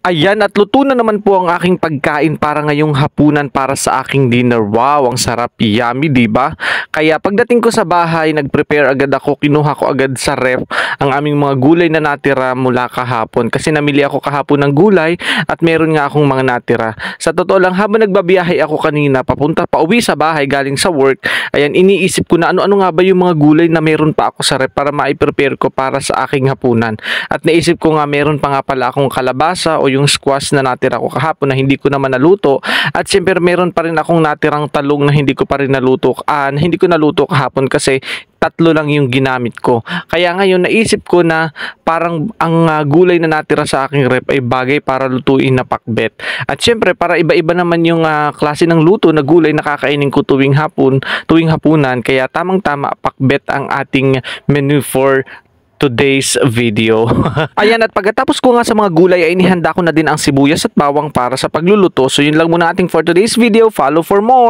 Ayan, at luto na naman po ang aking pagkain para ngayong hapunan para sa aking dinner. Wow, ang sarap, yummy, 'di ba? Kaya pagdating ko sa bahay, nag-prepare agad ako, kinuha ko agad sa ref ang aming mga gulay na natira mula kahapon kasi namili ako kahapon ng gulay at meron nga akong mga natira. Sa totoo lang, habang nagbabiyahe ako kanina papunta pa uwi sa bahay galing sa work, ayan, iniisip ko na ano-ano nga ba yung mga gulay na meron pa ako sa ref para mai-prepare ko para sa aking hapunan. At naisip ko nga meron pa nga pala akong kalabasa o yung squash na natira ko kahapon na hindi ko naman naluto, at siyempre meron pa rin akong natirang talong na hindi ko pa rin naluto, hindi ko naluto kahapon kasi tatlo lang yung ginamit ko. Kaya ngayon naisip ko na parang ang gulay na natira sa aking rep ay bagay para lutuin na pakbet. At siyempre para iba-iba naman yung klase ng luto na gulay na kakainin ko tuwing hapunan, kaya tamang-tama pakbet ang ating menu for today's video. Ayan, at pagkatapos ko nga sa mga gulay ay inihanda ko na din ang sibuyas at bawang para sa pagluluto. So yun lang muna ating for today's video. Follow for more!